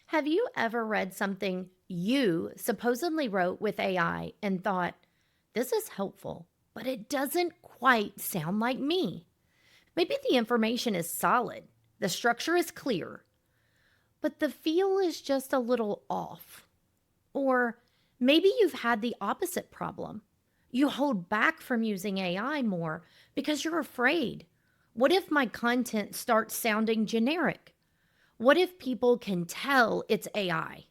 Have you ever read something you supposedly wrote with AI and thought, this is helpful, but it doesn't quite sound like me? Maybe the information is solid, the structure is clear, but the feel is just a little off. Or maybe you've had the opposite problem. You hold back from using AI more because you're afraid. What if my content starts sounding generic? What if people can tell it's AI?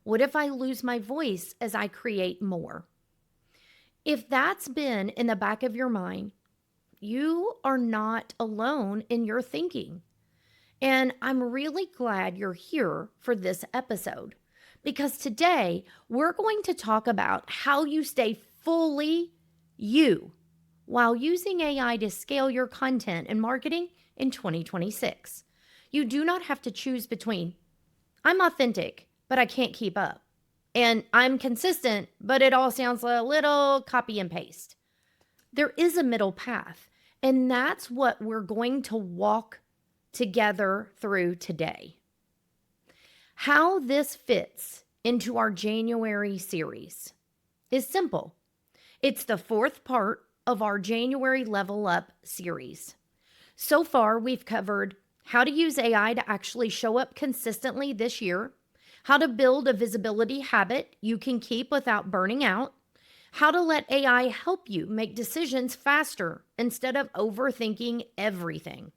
What if I lose my voice as I create more? If that's been in the back of your mind, you are not alone in your thinking. And I'm really glad you're here for this episode because today we're going to talk about how you stay fully you while using AI to scale your content and marketing in 2026. You do not have to choose between I'm authentic, but I can't keep up, and I'm consistent, but it all sounds a little copy and paste. There is a middle path, and that's what we're going to walk together through today. How this fits into our January series is simple. It's the fourth part of our January Level Up series. So far, we've covered how to use AI to actually show up consistently this year, how to build a visibility habit you can keep without burning out, how to let AI help you make decisions faster instead of overthinking everything.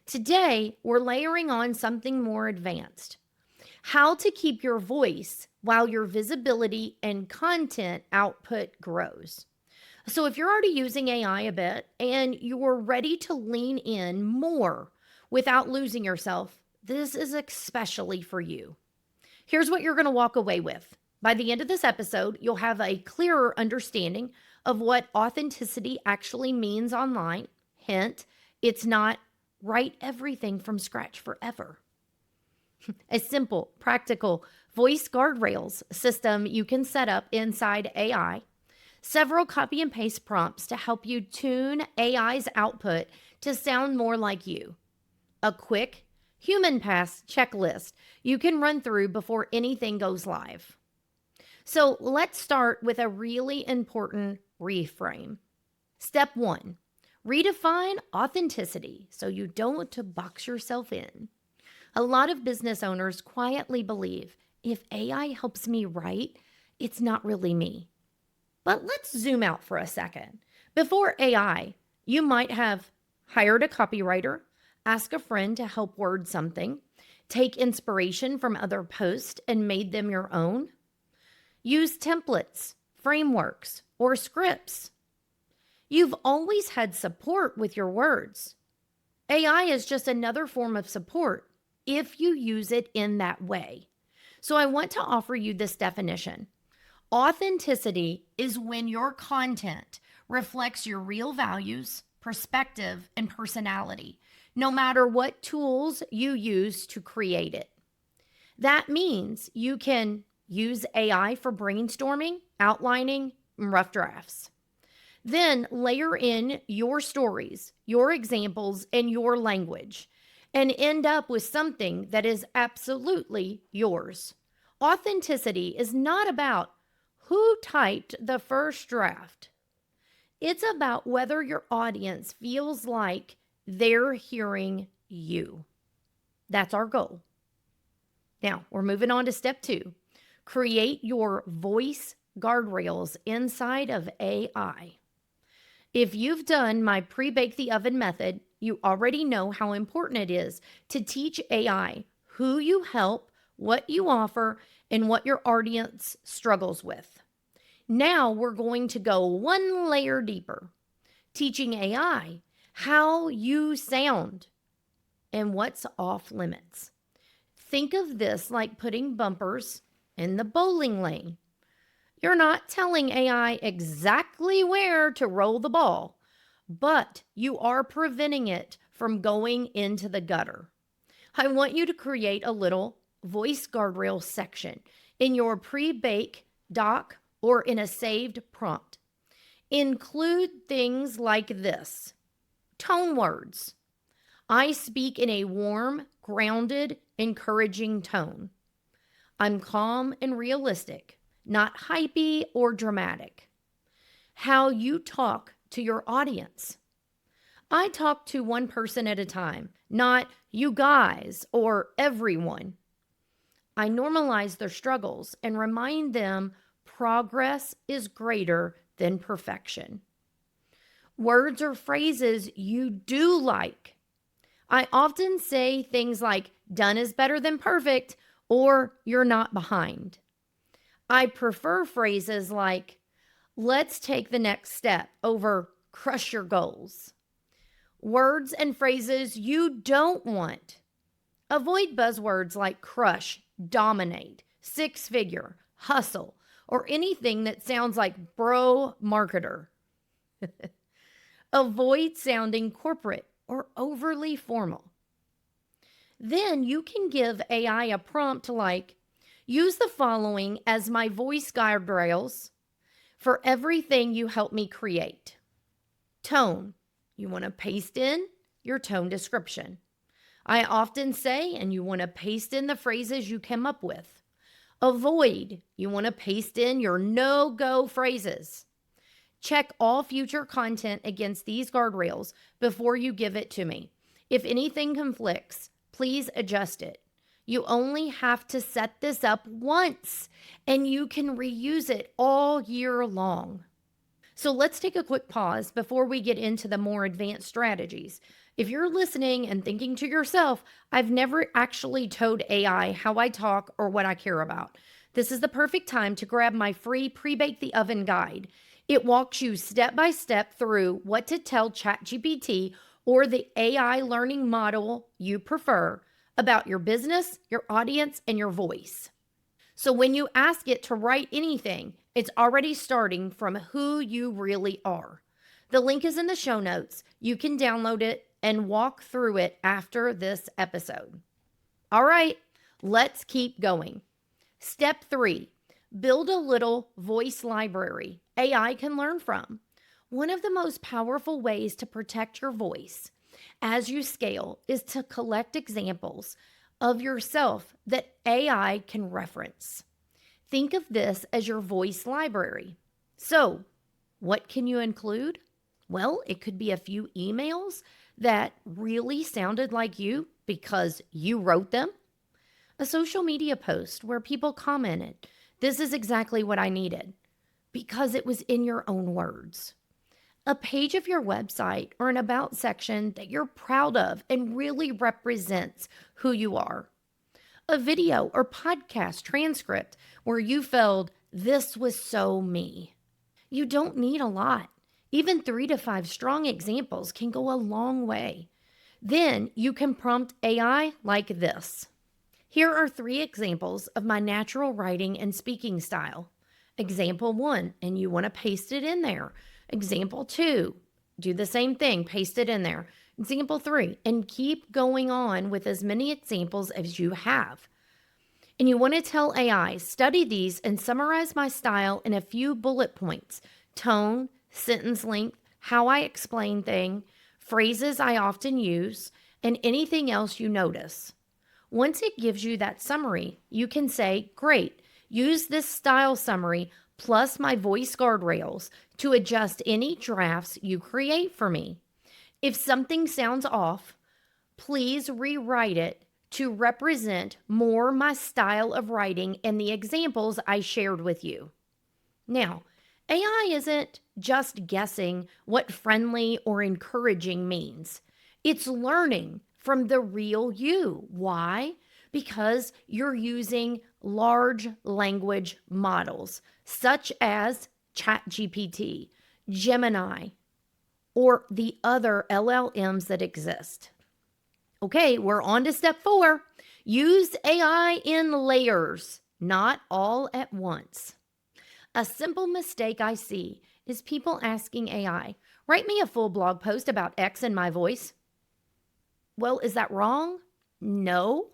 Today, we're layering on something more advanced. How to keep your voice while your visibility and content output grows. So if you're already using AI a bit and you're ready to lean in more without losing yourself, this is especially for you. Here's what you're going to walk away with. By the end of this episode, you'll have a clearer understanding of what authenticity actually means online. Hint, it's not write everything from scratch forever. A simple, practical voice guardrails system you can set up inside AI. Several copy and paste prompts to help you tune AI's output to sound more like you. A quick human pass checklist you can run through before anything goes live. So let's start with a really important reframe. Step 1, redefine authenticity so you don't box yourself in. A lot of business owners quietly believe if AI helps me write, it's not really me. But let's zoom out for a second. Before AI, you might have hired a copywriter, asked a friend to help word something, take inspiration from other posts and made them your own, use templates, frameworks, or scripts. You've always had support with your words. AI is just another form of support if you use it in that way. So I want to offer you this definition. Authenticity is when your content reflects your real values, perspective, and personality, no matter what tools you use to create it. That means you can use AI for brainstorming, outlining, and rough drafts. Then layer in your stories, your examples, and your language, and end up with something that is absolutely yours. Authenticity is not about who typed the first draft. It's about whether your audience feels like they're hearing you. That's our goal. Now, we're moving on to step 2. Create your voice guardrails inside of AI. If you've done my pre-bake the oven method, you already know how important it is to teach AI who you help, what you offer, and what your audience struggles with. Now we're going to go one layer deeper, teaching AI how you sound and what's off limits. Think of this like putting bumpers in the bowling lane. You're not telling AI exactly where to roll the ball, but you are preventing it from going into the gutter. I want you to create a little voice guardrail section in your pre-bake doc or in a saved prompt. Include things like this. Tone words. I speak in a warm, grounded, encouraging tone. I'm calm and realistic, not hypey or dramatic. How you talk to your audience. I talk to one person at a time, not you guys or everyone. I normalize their struggles and remind them progress is greater than perfection. Words or phrases you do like. I often say things like done is better than perfect or you're not behind. I prefer phrases like let's take the next step over crush your goals. Words and phrases you don't want. Avoid buzzwords like crush, dominate, six figure, hustle, or anything that sounds like bro marketer. Avoid sounding corporate or overly formal. Then you can give AI a prompt like use the following as my voice guardrails for everything you help me create. Tone. You want to paste in your tone description. I often say, and you want to paste in the phrases you came up with. Avoid. You want to paste in your no-go phrases. Check all future content against these guardrails before you give it to me. If anything conflicts, please adjust it. You only have to set this up once, and you can reuse it all year long. So let's take a quick pause before we get into the more advanced strategies. If you're listening and thinking to yourself, I've never actually told AI how I talk or what I care about, this is the perfect time to grab my free Pre-Bake the Oven guide. It walks you step by step through what to tell ChatGPT or the AI learning model you prefer about your business, your audience, and your voice. So when you ask it to write anything, it's already starting from who you really are. The link is in the show notes. You can download it and walk through it after this episode. All right, let's keep going. Step 3, build a little voice library AI can learn from. One of the most powerful ways to protect your voice as you scale is to collect examples of yourself that AI can reference. Think of this as your voice library. So, what can you include? Well, it could be a few emails that really sounded like you because you wrote them. A social media post where people commented, "This is exactly what I needed," because it was in your own words. A page of your website or an about section that you're proud of and really represents who you are. A video or podcast transcript where you felt this was so me. You don't need a lot. Even 3 to 5 strong examples can go a long way. Then you can prompt AI like this. Here are 3 examples of my natural writing and speaking style. Example 1, and you want to paste it in there. Example 2, do the same thing, paste it in there. Example 3, and keep going on with as many examples as you have. And you want to tell AI, study these and summarize my style in a few bullet points. Tone, sentence length, how I explain things, phrases I often use, and anything else you notice. Once it gives you that summary, you can say, great, use this style summary plus my voice guardrails to adjust any drafts you create for me. If something sounds off, please rewrite it to represent more my style of writing and the examples I shared with you. Now, AI isn't just guessing what friendly or encouraging means. It's learning from the real you. Why? Because you're using large language models such as ChatGPT, Gemini, or the other LLMs that exist. Okay, we're on to step 4. Use AI in layers, not all at once. A simple mistake I see is people asking AI, write me a full blog post about X in my voice. Well, is that wrong? No,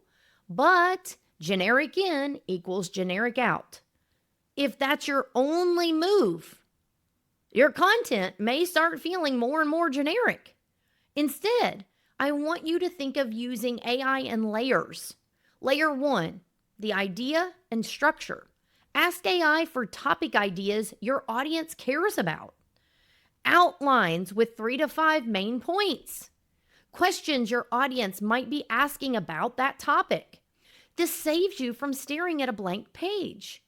but generic in equals generic out. If that's your only move, your content may start feeling more and more generic. Instead, I want you to think of using AI in layers. Layer 1, the idea, and structure. Ask AI for topic ideas your audience cares about. Outlines with 3 to 5 main points. Questions your audience might be asking about that topic. This saves you from staring at a blank page.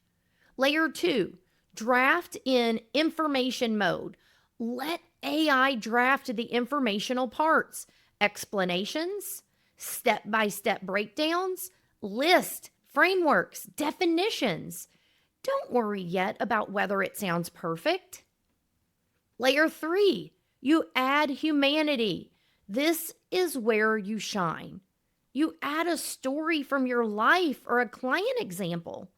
Layer 2, draft in information mode. Let AI draft the informational parts, explanations, step-by-step breakdowns, list, frameworks, definitions. Don't worry yet about whether it sounds perfect. Layer 3, you add humanity. This is where you shine. You add a story from your life or a client example,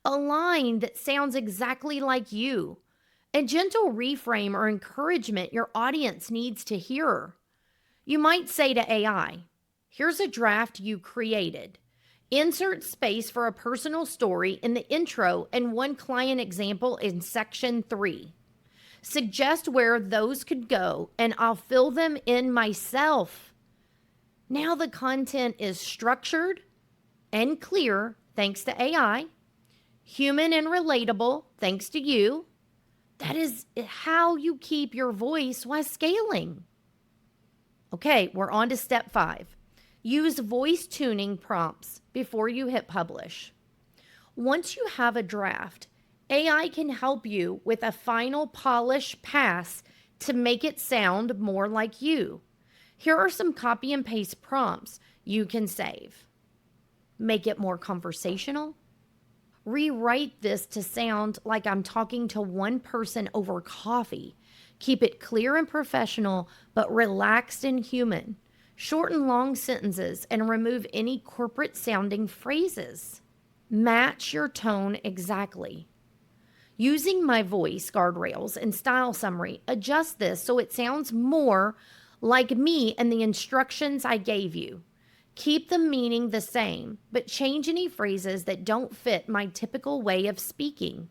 a line that sounds exactly like you, a gentle reframe or encouragement your audience needs to hear. You might say to AI, here's a draft you created. Insert space for a personal story in the intro and one client example in section 3. Suggest where those could go, and I'll fill them in myself. Now the content is structured and clear thanks to AI, human and relatable thanks to you. That is how you keep your voice while scaling. Okay, we're on to step 5. Use voice tuning prompts before you hit publish. Once you have a draft, AI can help you with a final polish pass to make it sound more like you. Here are some copy and paste prompts you can save. Make it more conversational. Rewrite this to sound like I'm talking to one person over coffee. Keep it clear and professional, but relaxed and human. Shorten long sentences and remove any corporate sounding phrases. Match your tone exactly. Using my voice guardrails and style summary, adjust this so it sounds more like me and the instructions I gave you. Keep the meaning the same, but change any phrases that don't fit my typical way of speaking.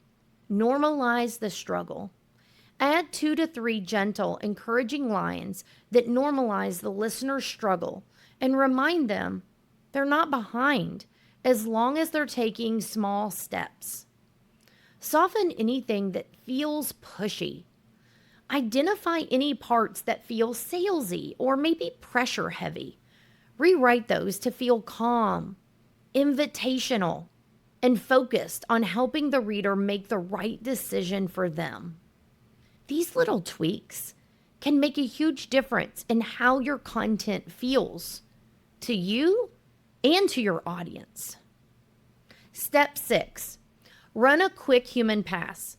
Normalize the struggle. Add 2 to 3 gentle, encouraging lines that normalize the listener's struggle and remind them they're not behind as long as they're taking small steps. Soften anything that feels pushy. Identify any parts that feel salesy or maybe pressure heavy. Rewrite those to feel calm, invitational, and focused on helping the reader make the right decision for them. These little tweaks can make a huge difference in how your content feels to you and to your audience. Step 6. Run a quick human pass.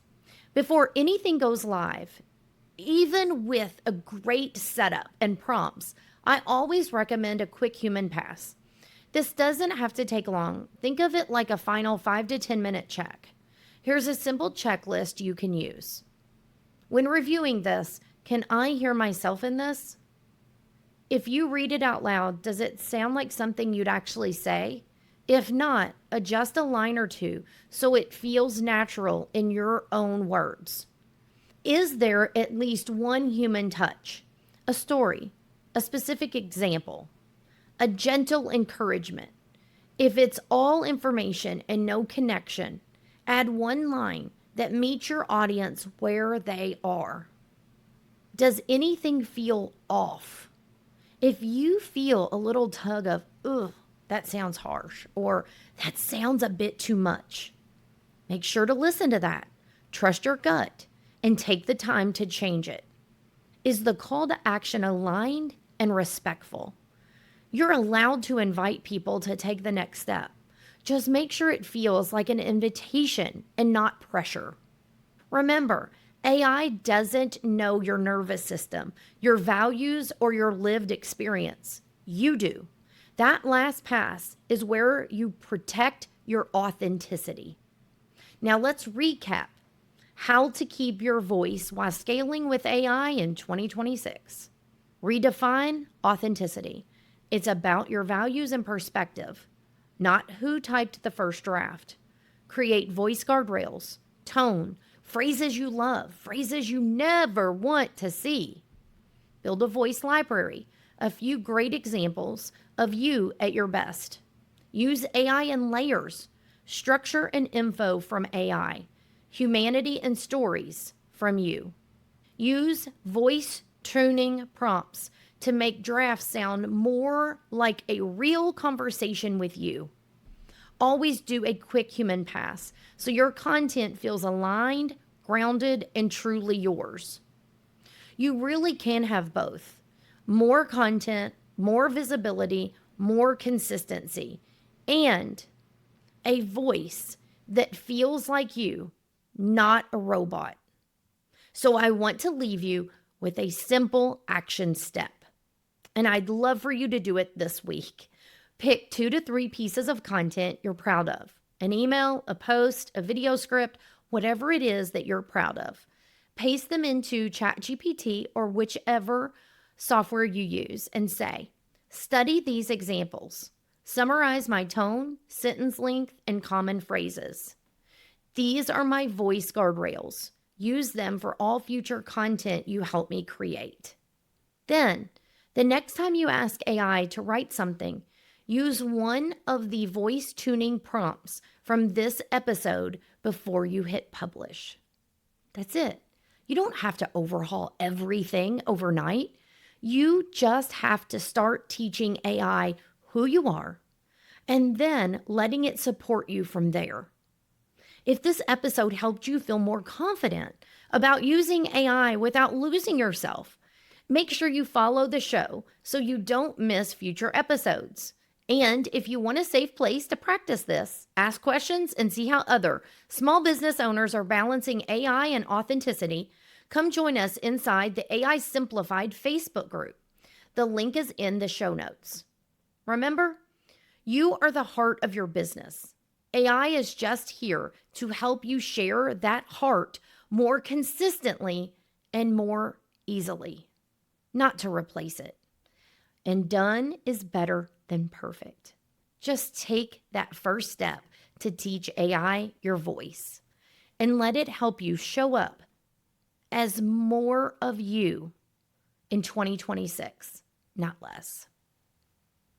Before anything goes live, even with a great setup and prompts, I always recommend a quick human pass. This doesn't have to take long. Think of it like a final 5 to 10 minute check. Here's a simple checklist you can use. When reviewing this, can I hear myself in this? If you read it out loud, does it sound like something you'd actually say? If not, adjust a line or two so it feels natural in your own words. Is there at least one human touch, a story, a specific example, a gentle encouragement? If it's all information and no connection, add one line that meets your audience where they are. Does anything feel off? If you feel a little tug of, ugh, that sounds harsh, or that sounds a bit too much, make sure to listen to that. Trust your gut and take the time to change it. Is the call to action aligned and respectful? You're allowed to invite people to take the next step. Just make sure it feels like an invitation and not pressure. Remember, AI doesn't know your nervous system, your values, or your lived experience. You do. That last pass is where you protect your authenticity. Now let's recap how to keep your voice while scaling with AI in 2026. Redefine authenticity. It's about your values and perspective, not who typed the first draft. Create voice guardrails, tone, phrases you love, phrases you never want to see. Build a voice library, a few great examples of you at your best. Use AI in layers. structure and info from AI, humanity and stories from you. Use voice tuning prompts to make drafts sound more like a real conversation with you. Always do a quick human pass so your content feels aligned, grounded, and truly yours. You really can have both: more content, more visibility, more consistency, and a voice that feels like you, not a robot. So I want to leave you with a simple action step, and I'd love for you to do it this week. Pick 2 to 3 pieces of content you're proud of: an email, a post, a video script, whatever it is that you're proud of. Paste them into ChatGPT or whichever software you use and say, study these examples. Summarize my tone, sentence length, and common phrases. These are my voice guardrails. Use them for all future content you help me create. Then, the next time you ask AI to write something, use one of the voice tuning prompts from this episode before you hit publish. That's it. You don't have to overhaul everything overnight. You just have to start teaching AI who you are and then letting it support you from there. If this episode helped you feel more confident about using AI without losing yourself, make sure you follow the show so you don't miss future episodes. And if you want a safe place to practice this, ask questions, and see how other small business owners are balancing AI and authenticity, come join us inside the AI Simplified Facebook group. The link is in the show notes. Remember, you are the heart of your business. AI is just here to help you share that heart more consistently and more easily, not to replace it. And done is better than perfect. Just take that first step to teach AI your voice and let it help you show up as more of you in 2026, not less.